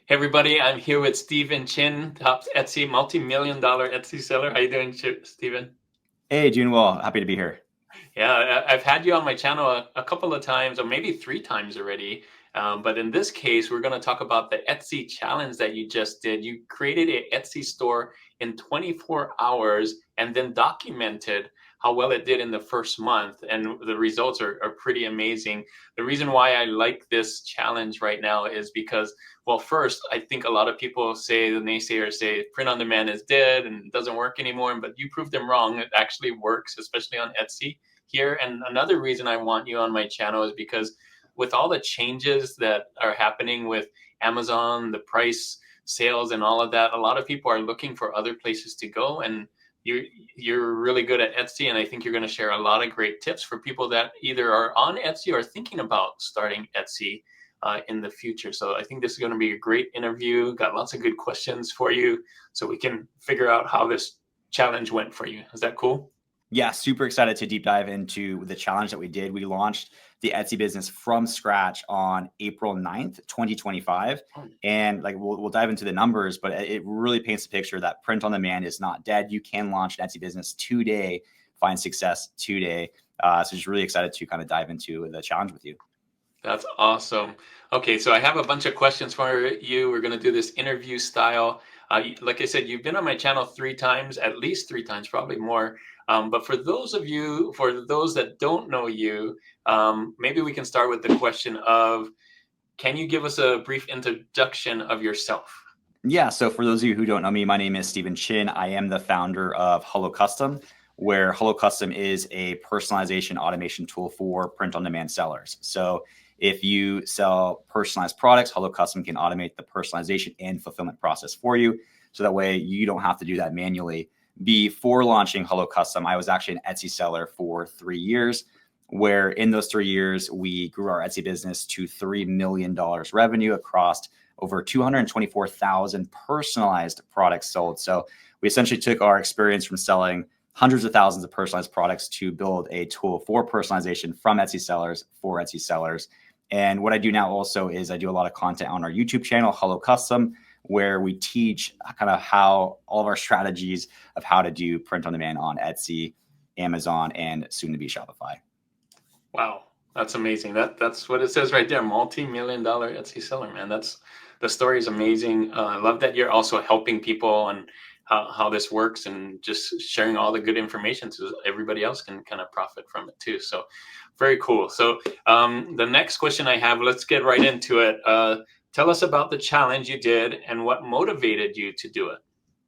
Hey everybody, I'm here with Stephen Chin, top Etsy, multi-million dollar Etsy seller. How you doing, Stephen? Hey, doing well. Happy to be here. Yeah, I've had you on my channel a couple of times, or maybe three times already. But in this case, we're going to talk about the Etsy challenge that you just did. You created an Etsy store in 24 hours and then documented how well it did in the first month. And the results are pretty amazing. The reason why I like this challenge right now is because, well, first, I think a lot of people say, the naysayers say print on demand is dead and doesn't work anymore. But you proved them wrong. It actually works, especially on Etsy here. And another reason I want you on my channel is because with all the changes that are happening with Amazon, the price sales and all of that, a lot of people are looking for other places to go. And you're really good at Etsy, and I think you're going to share a lot of great tips for people that either are on Etsy or thinking about starting Etsy in the future. So I think this is going to be a great interview. Got lots of good questions for you, so we can figure out how this challenge went for you. Is that cool? Yeah, super excited to deep dive into the challenge that we did. We launched the Etsy business from scratch on April 9th, 2025. And like we'll dive into the numbers, but it really paints the picture that print on demand is not dead. You can launch an Etsy business today, find success today. So just really excited to kind of dive into the challenge with you. That's awesome. Okay, so I have a bunch of questions for you. We're going to do this interview style. Like I said, you've been on my channel three times, at least three times, probably more. But for those that don't know you, maybe we can start with the question of, can you give us a brief introduction of yourself? Yeah, so for those of you who don't know me, my name is Stephen Chin. I am the founder of Hello Custom, where Hello Custom is a personalization automation tool for print on demand sellers. So if you sell personalized products, Hello Custom can automate the personalization and fulfillment process for you. So that way you don't have to do that manually. Before launching Hello Custom, I was actually an Etsy seller for 3 years, where in those 3 years, we grew our Etsy business to $3 million revenue across over 224,000 personalized products sold. So we essentially took our experience from selling hundreds of thousands of personalized products to build a tool for personalization from Etsy sellers for Etsy sellers. And what I do now also is I do a lot of content on our YouTube channel, Hello Custom, where we teach kind of how all of our strategies of how to do print on demand on Etsy, Amazon, and soon to be Shopify. Wow, that's amazing. That's what it says right there. Multi-million dollar Etsy seller, man. The story is amazing. I love that you're also helping people and how this works and just sharing all the good information so everybody else can kind of profit from it too. So very cool. So the next question I have, let's get right into it. Tell us about the challenge you did and what motivated you to do it.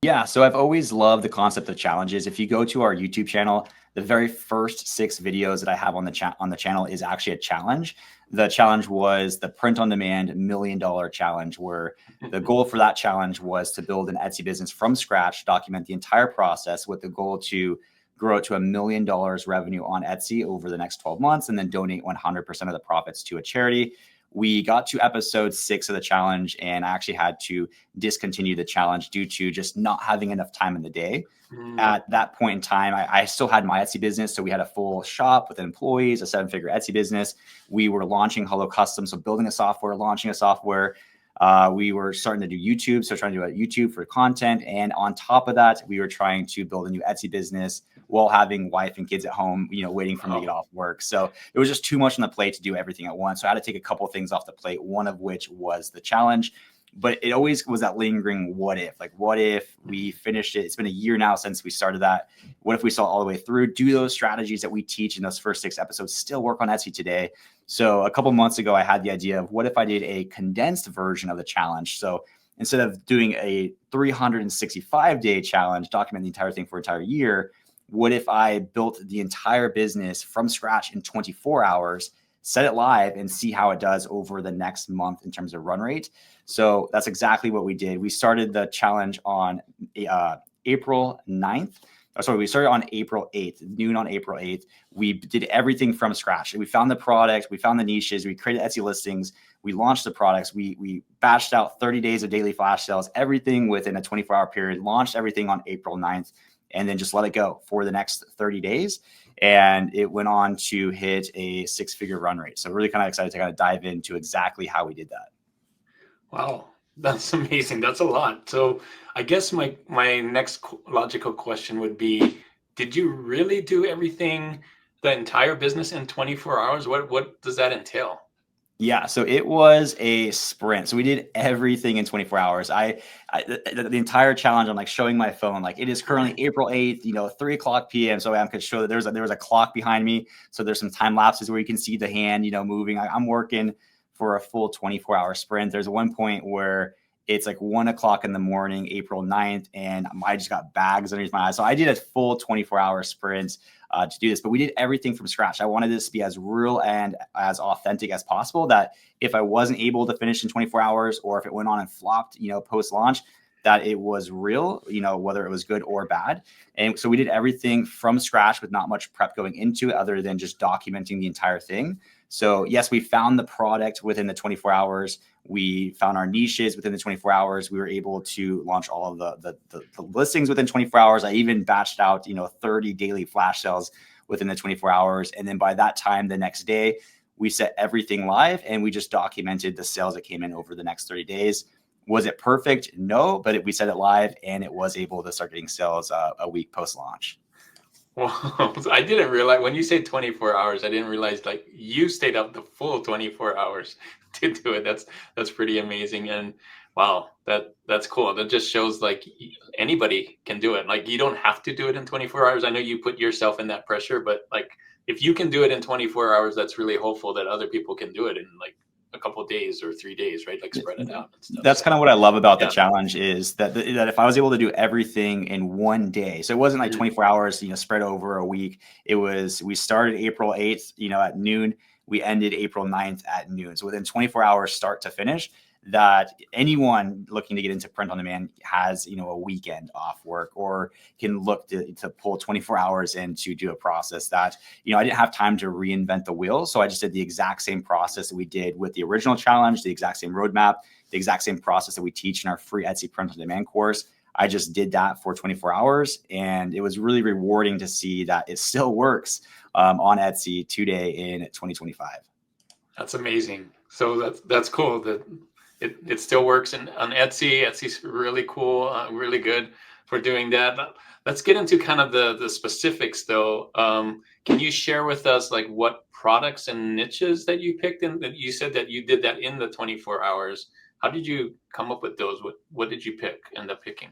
Yeah, so I've always loved the concept of challenges. If you go to our YouTube channel, the very first 6 videos that I have on the channel is actually a challenge. The challenge was the print on demand $1 million challenge, where the goal for that challenge was to build an Etsy business from scratch, document the entire process with the goal to grow it to $1 million revenue on Etsy over the next 12 months, and then donate 100% of the profits to a charity. We got to episode 6 of the challenge, and I actually had to discontinue the challenge due to just not having enough time in the day. At that point in time, I still had my Etsy business. So we had a full shop with employees, a 7-figure Etsy business. We were launching Hello Custom. So building a software, launching a software. We were starting to do YouTube. So trying to do a YouTube for content. And on top of that, we were trying to build a new Etsy business while having wife and kids at home, waiting for me to get off work. So it was just too much on the plate to do everything at once. So I had to take a couple of things off the plate, one of which was the challenge. But it always was that lingering what if, like, what if we finished it? It's been a year now since we started that. What if we saw all the way through? Do those strategies that we teach in those first 6 episodes still work on Etsy today? So a couple months ago, I had the idea of what if I did a condensed version of the challenge? So instead of doing a 365-day challenge, document the entire thing for an entire year, what if I built the entire business from scratch in 24 hours, set it live, and see how it does over the next month in terms of run rate? So that's exactly what we did. We started the challenge on April 9th. We started on April 8th, noon on April 8th. We did everything from scratch. We found the product, we found the niches, we created Etsy listings, we launched the products, we batched out 30 days of daily flash sales, everything within a 24-hour period, launched everything on April 9th, and then just let it go for the next 30 days. And it went on to hit a 6-figure run rate. So really kind of excited to kind of dive into exactly how we did that. Wow, That's amazing. That's a lot. So I guess my next logical question would be, did you really do everything, the entire business in 24 hours? What does that entail? Yeah, so it was a sprint. So we did everything in 24 hours. The entire challenge, I'm like showing my phone, like it is currently April 8th, 3 o'clock p.m. So I could show that there was a clock behind me. So there's some time lapses where you can see the hand, moving. I'm working for a full 24-hour sprint. There's one point where it's like 1 o'clock in the morning, April 9th, and I just got bags underneath my eyes. So I did a full 24-hour sprint to do this, but we did everything from scratch. I wanted this to be as real and as authentic as possible, that if I wasn't able to finish in 24 hours, or if it went on and flopped, post launch, that it was real, whether it was good or bad. And so we did everything from scratch with not much prep going into it other than just documenting the entire thing. So yes, we found the product within the 24 hours. We found our niches within the 24 hours. We were able to launch all of the listings within 24 hours. I even batched out, 30 daily flash sales within the 24 hours. And then by that time, the next day, we set everything live and we just documented the sales that came in over the next 30 days. Was it perfect? No, but we set it live and it was able to start getting sales a week post launch. Well, I didn't realize when you say 24 hours, I didn't realize like you stayed up the full 24 hours to do it. That's pretty amazing. And wow, that's cool. That just shows like anybody can do it. Like you don't have to do it in 24 hours. I know you put yourself in that pressure, but like if you can do it in 24 hours, that's really hopeful that other people can do it in like a couple of days or 3 days, right? Like spread it out and stuff. That's kind of what I love about the Yeah. challenge is that that if I was able to do everything in one day, so it wasn't like 24 hours, spread over a week. We started April 8th, at noon. We ended April 9th at noon. So within 24 hours, start to finish, that anyone looking to get into print on demand has, a weekend off work, or can look to pull 24 hours in to do a process that, I didn't have time to reinvent the wheel. So I just did the exact same process that we did with the original challenge, the exact same roadmap, the exact same process that we teach in our free Etsy print on demand course. I just did that for 24 hours. And it was really rewarding to see that it still works on Etsy today in 2025. That's amazing. So that's cool that it still works on Etsy. Etsy's really cool, really good for doing that. Let's get into kind of the specifics though. Can you share with us like what products and niches that you picked in? That you said that you did that in the 24 hours. How did you come up with those? What did you end up picking?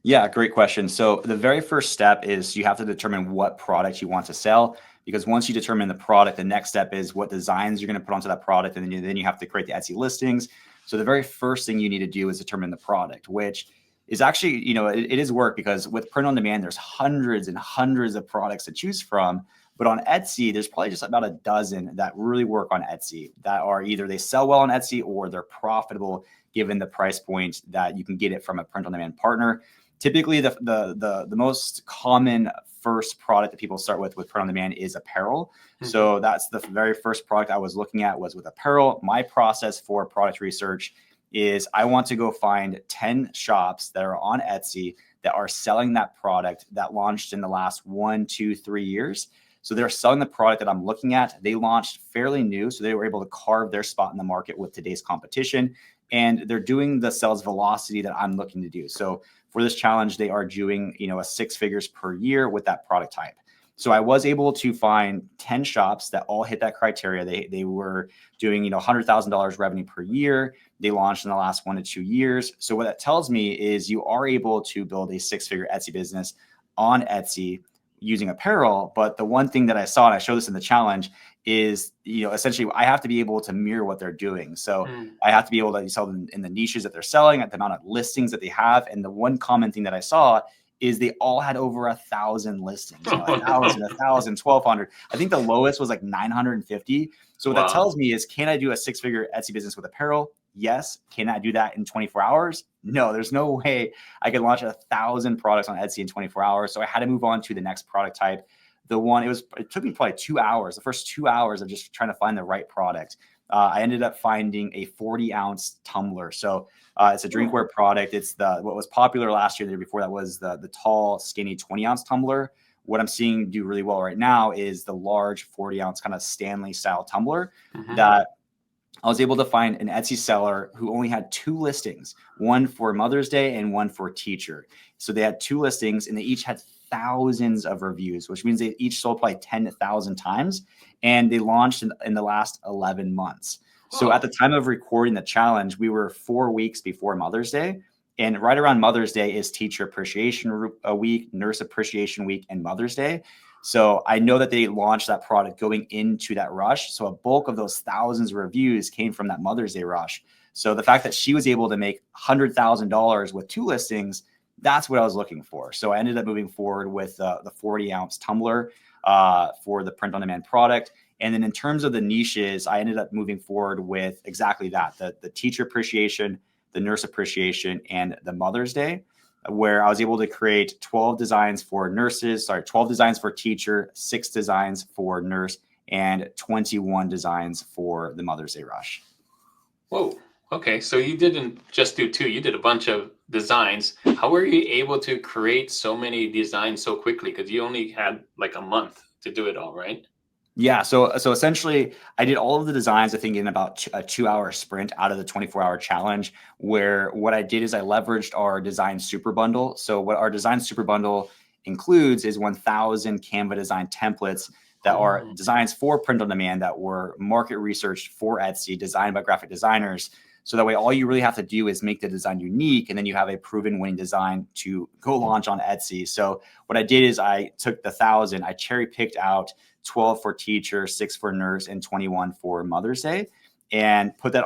Yeah, great question. So the very first step is you have to determine what product you want to sell, because once you determine the product, the next step is what designs you're going to put onto that product, and then you have to create the Etsy listings. So the very first thing you need to do is determine the product, which is actually, it is work, because with print on demand, there's hundreds and hundreds of products to choose from. But on Etsy, there's probably just about a dozen that really work on Etsy, that are either they sell well on Etsy or they're profitable given the price point that you can get it from a print on demand partner. Typically, the most common first product that people start with print on demand is apparel. Mm-hmm. So that's the very first product I was looking at, was with apparel. My process for product research is I want to go find 10 shops that are on Etsy that are selling that product that launched in the last 1, 2, 3 years. So they're selling the product that I'm looking at. They launched fairly new, so they were able to carve their spot in the market with today's competition. And they're doing the sales velocity that I'm looking to do. So for this challenge, they are doing, a 6 figures per year with that product type. So I was able to find 10 shops that all hit that criteria. They were doing, $100,000 revenue per year. They launched in the last 1 to 2 years. So what that tells me is you are able to build a 6-figure Etsy business on Etsy using apparel. But the one thing that I saw, and I show this in the challenge, is, essentially I have to be able to mirror what they're doing. So I have to be able to sell them in the niches that they're selling, at the amount of listings that they have. And the one common thing that I saw is they all had over 1,000 listings, 1,000, 1,000, 1,200. I think the lowest was like 950. So what that tells me is, can I do a 6-figure Etsy business with apparel? Yes. Can I do that in 24 hours? No, there's no way I could launch 1,000 products on Etsy in 24 hours. So I had to move on to the next product type. It took me probably 2 hours, the first 2 hours of just trying to find the right product. I ended up finding a 40-ounce tumbler. So it's a drinkware product. It's what was popular last year. The year before that was the tall, skinny 20-ounce tumbler. What I'm seeing do really well right now is the large 40-ounce kind of Stanley style tumbler that I was able to find an Etsy seller who only had 2 listings, one for Mother's Day and one for Teacher. So they had 2 listings and they each had thousands of reviews, which means they each sold probably 10,000 times. And they launched in the last 11 months. So at Wow. the time of recording the challenge, we were 4 weeks before Mother's Day. And right around Mother's Day is Teacher Appreciation Week, Nurse Appreciation Week, and Mother's Day. So I know that they launched that product going into that rush. So a bulk of those thousands of reviews came from that Mother's Day rush. So the fact that she was able to make $100,000 with 2 listings, that's what I was looking for. So I ended up moving forward with the 40-ounce tumbler for the print-on-demand product. And then in terms of the niches, I ended up moving forward with exactly that, the teacher appreciation, the nurse appreciation, and the Mother's Day, where I was able to create 12 designs for nurses, 12 designs for teacher, 6 designs for nurse, and 21 designs for the Mother's Day rush. Whoa. Okay. So you didn't just do two, you did a bunch of designs. How were you able to create so many designs so quickly? Because you only had like a month to do it all, right? Yeah, so essentially, I did all of the designs, I think, in about a 2-hour sprint out of the 24-hour challenge. Where what I did is I leveraged our design super bundle. So what our design super bundle includes is 1,000 Canva design templates that are Oh. designs for print on demand that were market researched for Etsy, designed by graphic designers. So that way, all you really have to do is make the design unique, and then you have a proven winning design to go launch on Etsy. So what I did is I took the 1,000, I cherry picked out 12 for teacher, 6 for nurse, and 21 for Mother's Day, and put that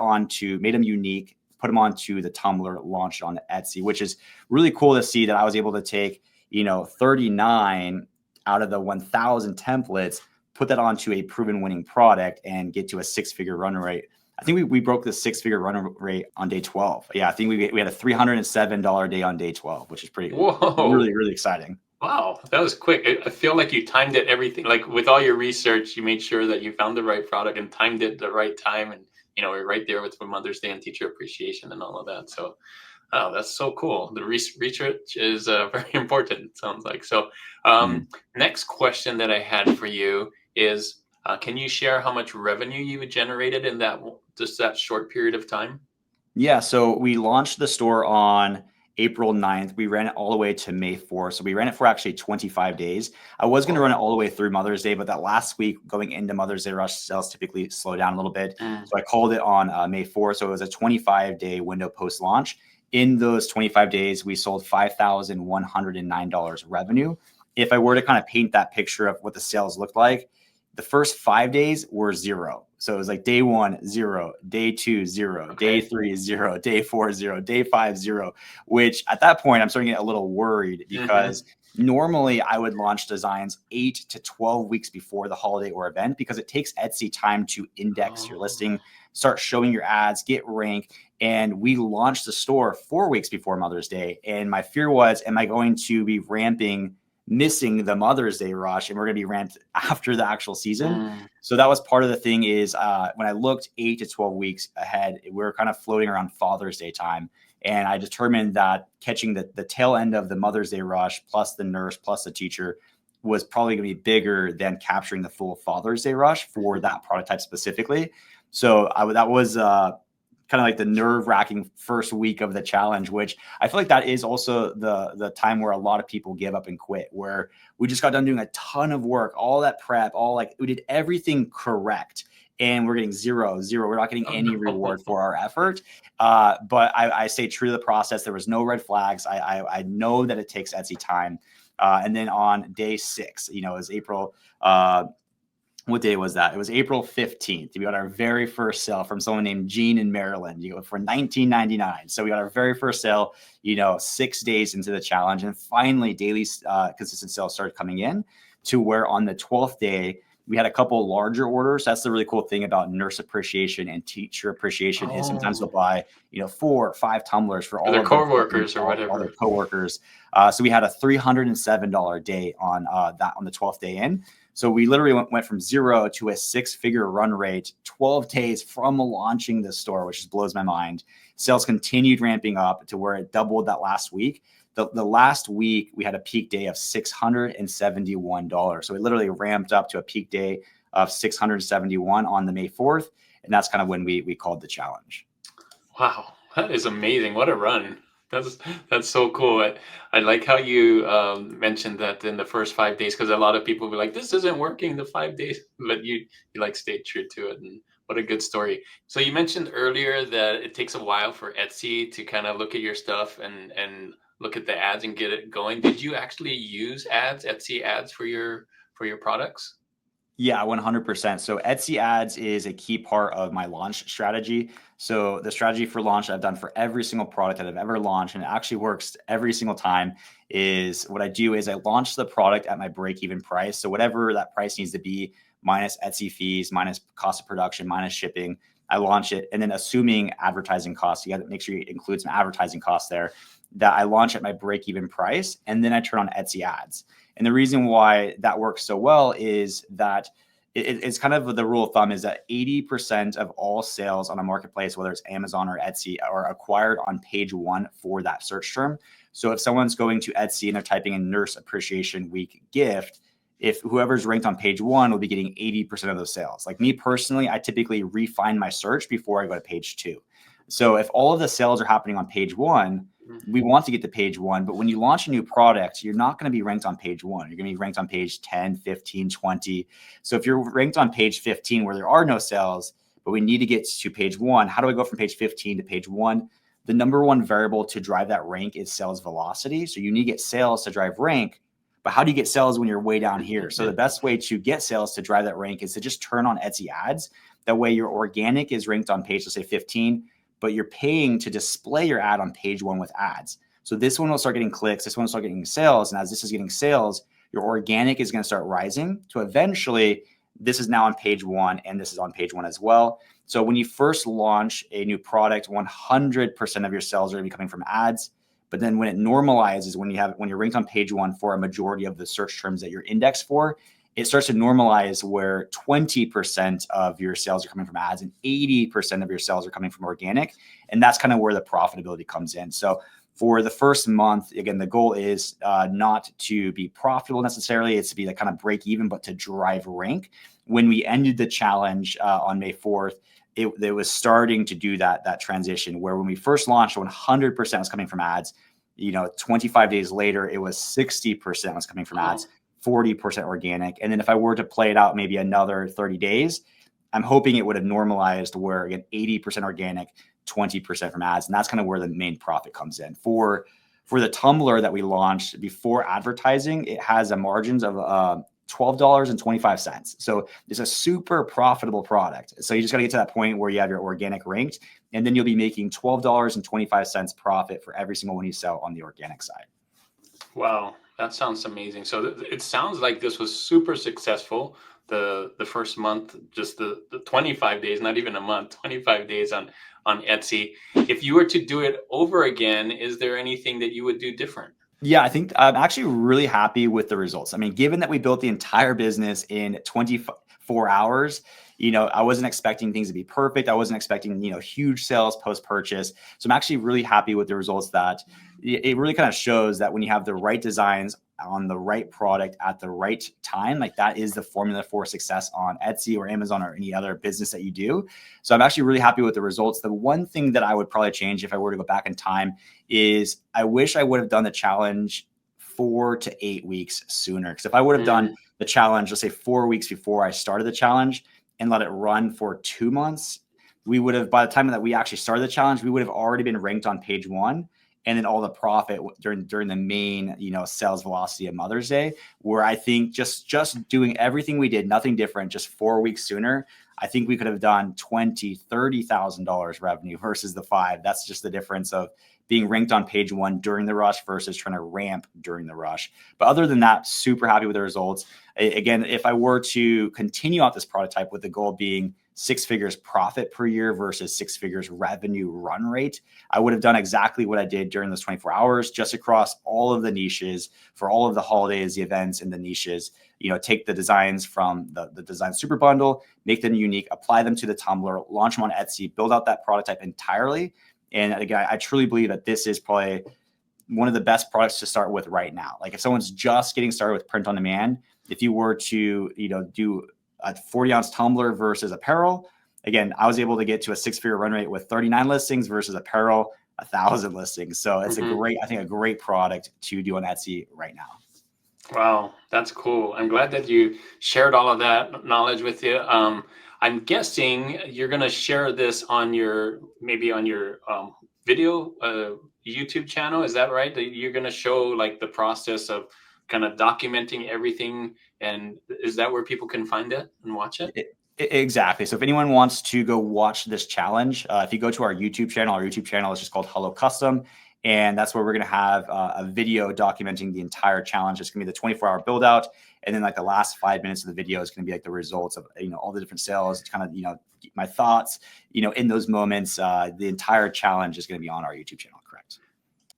made them unique, put them onto the Tumblr, launched on Etsy, which is really cool to see that I was able to take, 39 out of the 1,000 templates, put that onto a proven winning product and get to a 6-figure run rate. I think we broke the 6-figure run rate on day 12. Yeah, I think we had a $307 day on day 12, which is Whoa. really, really exciting. Wow, that was quick. I feel like you timed it everything. Like with all your research, you made sure that you found the right product and timed it the right time. And we're right there with Mother's Day and teacher appreciation and all of that. So, oh, that's so cool. The research is very important. It sounds like. So, Mhm. next question that I had for you is, can you share how much revenue you generated in just that short period of time? Yeah, so we launched the store on April 9th. We ran it all the way to May 4th. So we ran it for actually 25 days. I was going to run it Whoa. all the way through Mother's Day, but that last week going into Mother's Day rush, sales typically slow down a little bit. Mm. So I called it on May 4th. So it was a 25-day window post launch. In those 25 days, we sold $5,109 revenue. If I were to kind of paint that picture of what the sales looked like, the first 5 days were zero. So it was like day 1, 0, day 2, 0, day Okay. 3, 0, day 4, 0, day 5, 0, which at that point, I'm starting to get a little worried Hmm. because normally I would launch designs 8 to 12 weeks before the holiday or event because it takes Etsy time to index your Oh. listing, start showing your ads, get rank. And we launched the store 4 weeks before Mother's Day. And my fear was, am I going to be missing the Mother's Day rush, and we're going to be ramped after the actual season? Mm. So that was part of the thing is when I looked 8 to 12 weeks ahead, we were kind of floating around Father's Day time. And I determined that catching the tail end of the Mother's Day rush plus the nurse plus the teacher was probably going to be bigger than capturing the full Father's Day rush for that prototype specifically. So that was kind of like the nerve-wracking first week of the challenge, which I feel like that is also the time where a lot of people give up and quit, where we just got done doing a ton of work, all that prep, we did everything correct, and we're getting zero, zero. We're not getting Oh any no. reward for our effort. But I stay true to the process. There was no red flags. I know that it takes Etsy time. And then on day 6, it was April. What day was that? It was April 15th. We got our very first sale from someone named Gene in Maryland, for $19.99. So we got our very first sale, 6 days into the challenge. And finally, daily consistent sales started coming in to where on the 12th day, we had a couple larger orders. That's the really cool thing about nurse appreciation and teacher appreciation is sometimes they'll Oh, buy, 4 or 5 tumblers for for all their of their friends, coworkers or all their whatever. coworkers. So we had a $307 day on the 12th day in. So we literally went from zero to a 6-figure run rate 12 days from launching the store, which just blows my mind. Sales continued ramping up to where it doubled that last week. The last week, we had a peak day of $671. So it literally ramped up to a peak day of $671 on the May 4th. And that's kind of when we called the challenge. Wow, that is amazing. What a run. That's that's so cool. I like how you mentioned that in the first 5 days, because a lot of people will be like, this isn't working the 5 days, but you like stayed true to it. And what a good story. So you mentioned earlier that it takes a while for Etsy to kind of look at your stuff and look at the ads and get it going. Did you actually use ads, Etsy ads for your products? Yeah, 100%. So Etsy ads is a key part of my launch strategy. So the strategy for launch I've done for every single product that I've ever launched, and it actually works every single time, is what I do is I launch the product at my break-even price. So whatever that price needs to be, minus Etsy fees, minus cost of production, minus shipping, I launch it. And then assuming advertising costs, you got to make sure you include some advertising costs there, that I launch at my break-even price, and then I turn on Etsy ads. And the reason why that works so well is that it's kind of the rule of thumb is that 80% of all sales on a marketplace, whether it's Amazon or Etsy, are acquired on page one for that search term. So if someone's going to Etsy and they're typing in Nurse Appreciation Week gift, if whoever's ranked on page one will be getting 80% of those sales. Like me personally, I typically refine my search before I go to page two. So if all of the sales are happening on page one, we want to get to page one, but when you launch a new product, you're not going to be ranked on page one. You're going to be ranked on page 10, 15, 20. So if you're ranked on page 15 where there are no sales, but we need to get to page one, how do I go from page 15 to page one? The number one variable to drive that rank is sales velocity. So you need to get sales to drive rank, but how do you get sales when you're way down here? So the best way to get sales to drive that rank is to just turn on Etsy ads. That way your organic is ranked on page, let's say 15, but you're paying to display your ad on page one with ads. So this one will start getting clicks, this one will start getting sales. And as this is getting sales, your organic is going to start rising to eventually, this is now on page one and this is on page one as well. So when you first launch a new product, 100% of your sales are going to be coming from ads. But then when it normalizes, when you're ranked on page one for a majority of the search terms that you're indexed for, it starts to normalize where 20% of your sales are coming from ads and 80% of your sales are coming from organic. And that's kind of where the profitability comes in. So for the first month, again, the goal is not to be profitable necessarily. It's to be like kind of break even, but to drive rank. When we ended the challenge on May 4th, it was starting to do that transition where when we first launched, 100% was coming from ads. 25 days later, it was 60% was coming from ads. 40% organic. And then if I were to play it out maybe another 30 days, I'm hoping it would have normalized where again, 80% organic, 20% from ads. And that's kind of where the main profit comes in. For the tumbler that we launched before advertising, it has a margins of $12.25. So it's a super profitable product. So you just got to get to that point where you have your organic ranked, and then you'll be making $12.25 profit for every single one you sell on the organic side. Wow, that sounds amazing. So it sounds like this was super successful. The first month, just the 25 days, not even a month, 25 days on Etsy. If you were to do it over again, is there anything that you would do different? Yeah, I think I'm actually really happy with the results. I mean, given that we built the entire business in 24 hours, I wasn't expecting things to be perfect. I wasn't expecting, huge sales post-purchase. So I'm actually really happy with the results that it really kind of shows that when you have the right designs on the right product at the right time, like that is the formula for success on Etsy or Amazon or any other business that you do. So I'm actually really happy with the results. The one thing that I would probably change if I were to go back in time is I wish I would have done the challenge 4 to 8 weeks sooner. Because if I would have done the challenge, let's say 4 weeks before I started the challenge and let it run for 2 months, we would have, by the time that we actually started the challenge, we would have already been ranked on page one. And then all the profit during the main, sales velocity of Mother's Day, where I think just doing everything we did, nothing different, just 4 weeks sooner, I think we could have done $20,000, $30,000 revenue versus the 5. That's just the difference of being ranked on page one during the rush versus trying to ramp during the rush. But other than that, super happy with the results. Again, if I were to continue out this prototype with the goal being 6 figures profit per year versus 6 figures revenue run rate, I would have done exactly what I did during those 24 hours, just across all of the niches for all of the holidays, the events, and the niches. Take the designs from the design super bundle, make them unique, apply them to the tumbler, launch them on Etsy, build out that prototype entirely. And again, I truly believe that this is probably one of the best products to start with right now. Like if someone's just getting started with print on demand, if you were to, do a 40-ounce tumbler versus apparel, again, I was able to get to a 6-figure run rate with 39 listings versus apparel 1,000 listings. So it's I think a great product to do on Etsy right now. Wow, that's cool. I'm glad that you shared all of that knowledge with you. I'm guessing you're going to share this on your maybe on your video YouTube channel. Is that right? That you're going to show like the process of kind of documenting everything, and is that where people can find it and watch it? Exactly. So if anyone wants to go watch this challenge, if you go to our YouTube channel is just called Hello Custom. And that's where we're going to have a video documenting the entire challenge. It's going to be the 24-hour build out. And then like the last 5 minutes of the video is going to be like the results of, all the different sales, kind of, my thoughts, in those moments. The entire challenge is going to be on our YouTube channel. Correct.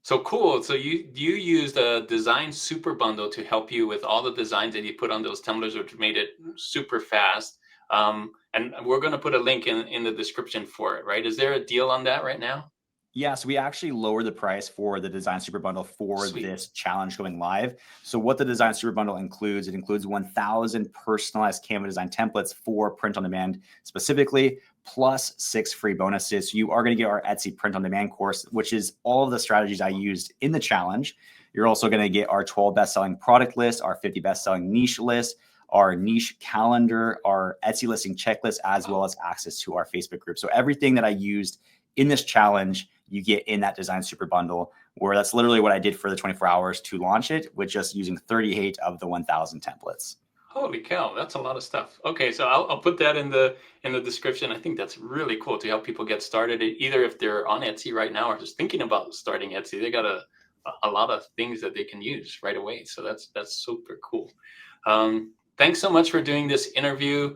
So cool. So you used a design super bundle to help you with all the designs that you put on those tumblers, which made it super fast. And we're going to put a link in the description for it, right? Is there a deal on that right now? Yeah, so we actually lowered the price for the Design Super Bundle for Sweet. this challenge going live. So what the Design Super Bundle includes, it includes 1,000 personalized Canva design templates for print on demand specifically, plus 6 free bonuses. So you are going to get our Etsy print on demand course, which is all of the strategies I used in the challenge. You're also going to get our 12 best-selling product list, our 50 best-selling niche list, our niche calendar, our Etsy listing checklist, as well as access to our Facebook group. So everything that I used in this challenge, you get in that Design Super Bundle, where that's literally what I did for the 24 hours to launch it, with just using 38 of the 1,000 templates. Holy cow, that's a lot of stuff. Okay, so I'll put that in the description. I think that's really cool to help people get started. Either if they're on Etsy right now or just thinking about starting Etsy, they got a lot of things that they can use right away. So that's super cool. Thanks so much for doing this interview.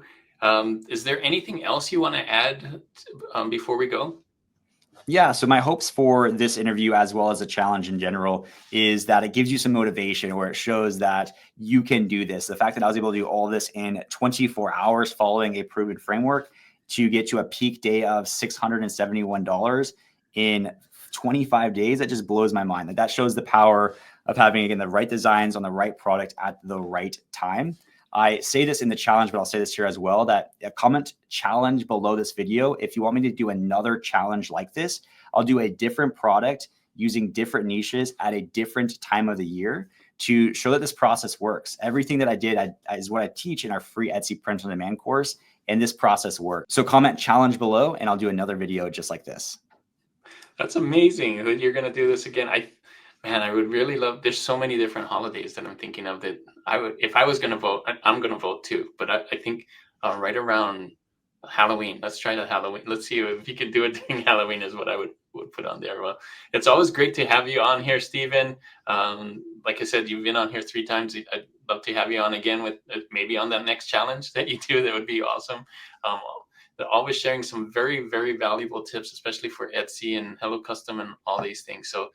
Is there anything else you want to add before we go? Yeah, so my hopes for this interview, as well as the challenge in general, is that it gives you some motivation, or it shows that you can do this. The fact that I was able to do all this in 24 hours following a proven framework to get to a peak day of $671 in 25 days, that just blows my mind. That shows the power of having, again, the right designs on the right product at the right time. I say this in the challenge, but I'll say this here as well, that a comment challenge below this video. If you want me to do another challenge like this, I'll do a different product using different niches at a different time of the year to show that this process works. Everything that I did is what I teach in our free Etsy print on demand course, and this process works. So comment challenge below and I'll do another video just like this. That's amazing that you're going to do this again. Man, I would really love. There's so many different holidays that I'm thinking of that I would, if I was going to vote, I'm going to vote too. But I think right around Halloween, let's try the Halloween. Let's see if you can do it during Halloween is what I would put on there. Well, it's always great to have you on here, Stephen. Like I said, you've been on here 3 times. I'd love to have you on again with maybe on that next challenge that you do. That would be awesome. Um, they're always sharing some very, very valuable tips, especially for Etsy and Hello Custom and all these things. So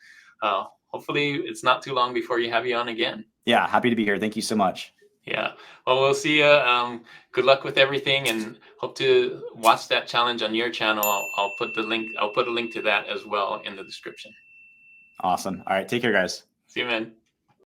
hopefully it's not too long before you have you on again. Yeah, happy to be here. Thank you so much. Yeah. Well, we'll see you. Good luck with everything, and hope to watch that challenge on your channel. I'll put the link. I'll put a link to that as well in the description. Awesome. All right. Take care, guys. See you, man.